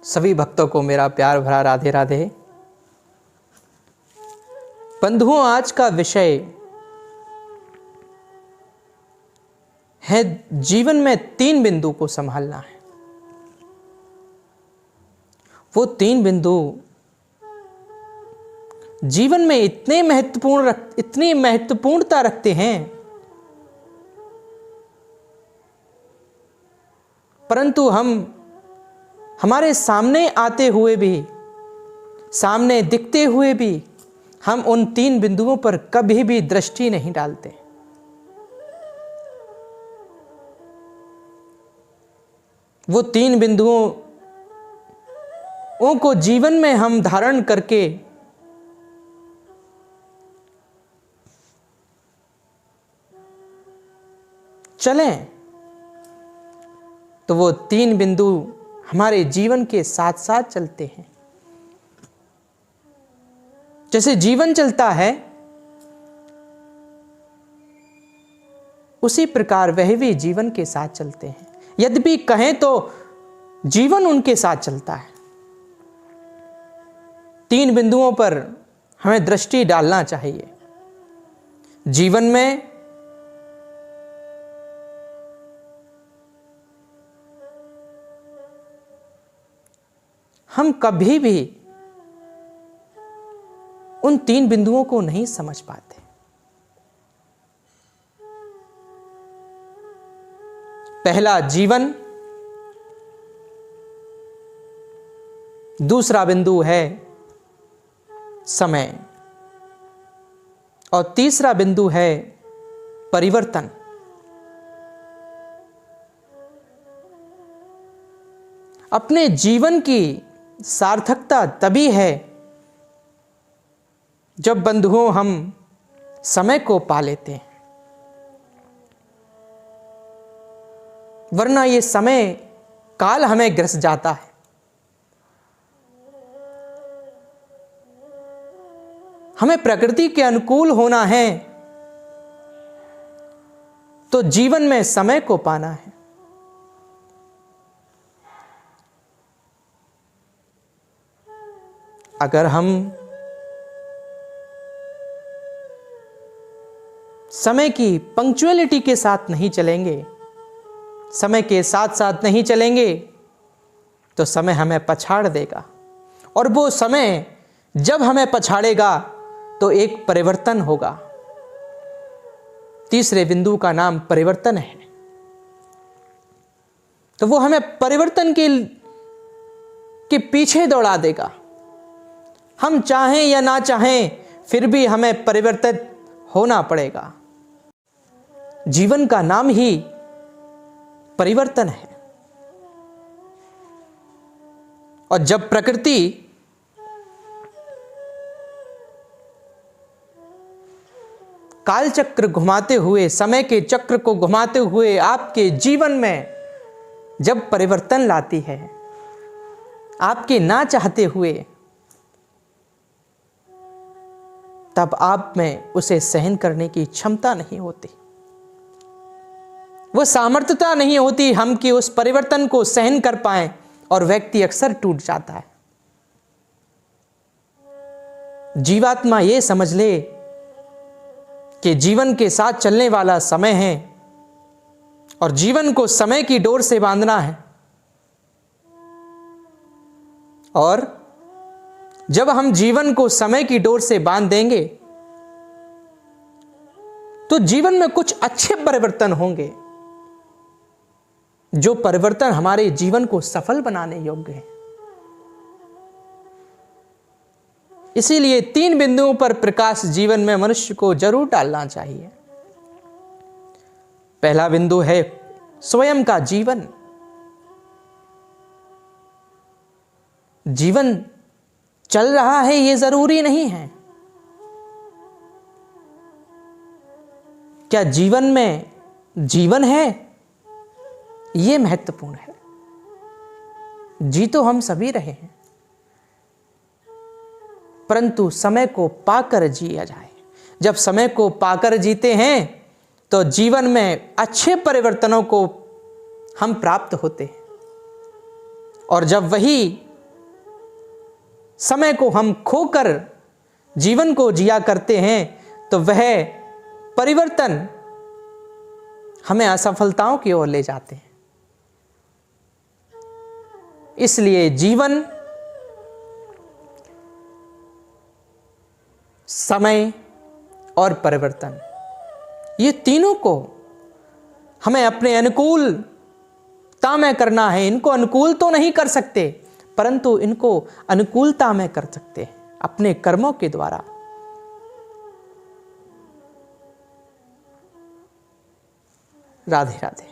सभी भक्तों को मेरा प्यार भरा राधे राधे। बंधुओं, आज का विषय है जीवन में 3 बिंदु को संभालना है। वो 3 बिंदु जीवन में इतनी महत्वपूर्णता रखते हैं, परंतु हम हमारे सामने आते हुए भी, सामने दिखते हुए भी हम उन 3 बिंदुओं पर कभी भी दृष्टि नहीं डालते। वो 3 बिंदुओं को जीवन में हम धारण करके चलें तो वो 3 बिंदु हमारे जीवन के साथ साथ चलते हैं। जैसे जीवन चलता है, उसी प्रकार वह भी जीवन के साथ चलते हैं। यद्यपि कहें तो जीवन उनके साथ चलता है। 3 बिंदुओं पर हमें दृष्टि डालना चाहिए। जीवन में हम कभी भी उन 3 बिंदुओं को नहीं समझ पाते। पहला जीवन, दूसरा बिंदु है समय और तीसरा बिंदु है परिवर्तन। अपने जीवन की सार्थकता तभी है जब बंधुओं हम समय को पा लेते हैं, वरना ये समय काल हमें ग्रस जाता है। हमें प्रकृति के अनुकूल होना है तो जीवन में समय को पाना है। अगर हम समय की पंक्चुअलिटी के साथ नहीं चलेंगे, समय के साथ साथ नहीं चलेंगे, तो समय हमें पछाड़ देगा। और वो समय जब हमें पछाड़ेगा तो एक परिवर्तन होगा। तीसरे बिंदु का नाम परिवर्तन है। तो वो हमें परिवर्तन के पीछे दौड़ा देगा। हम चाहें या ना चाहें, फिर भी हमें परिवर्तित होना पड़ेगा। जीवन का नाम ही परिवर्तन है। और जब प्रकृति काल चक्र घुमाते हुए, समय के चक्र को घुमाते हुए आपके जीवन में जब परिवर्तन लाती है, आपके ना चाहते हुए, तब आप में उसे सहन करने की क्षमता नहीं होती, वो सामर्थ्यता नहीं होती हम कि उस परिवर्तन को सहन कर पाएं, और व्यक्ति अक्सर टूट जाता है। जीवात्मा ये समझ ले कि जीवन के साथ चलने वाला समय है और जीवन को समय की डोर से बांधना है। और जब हम जीवन को समय की डोर से बांध देंगे तो जीवन में कुछ अच्छे परिवर्तन होंगे, जो परिवर्तन हमारे जीवन को सफल बनाने योग्य है। इसीलिए 3 बिंदुओं पर प्रकाश जीवन में मनुष्य को जरूर डालना चाहिए। पहला बिंदु है स्वयं का जीवन। जीवन चल रहा है ये जरूरी नहीं है। क्या जीवन में जीवन है, ये महत्वपूर्ण है। जी तो हम सभी रहे हैं, परंतु समय को पाकर जिया जाए। जब समय को पाकर जीते हैं तो जीवन में अच्छे परिवर्तनों को हम प्राप्त होते हैं। और जब वही समय को हम खोकर जीवन को जिया करते हैं तो वह परिवर्तन हमें असफलताओं की ओर ले जाते हैं। इसलिए जीवन, समय और परिवर्तन, ये तीनों को हमें अपने अनुकूलता में करना है। इनको अनुकूल तो नहीं कर सकते, परंतु इनको अनुकूलता में कर सकते हैं अपने कर्मों के द्वारा। राधे राधे।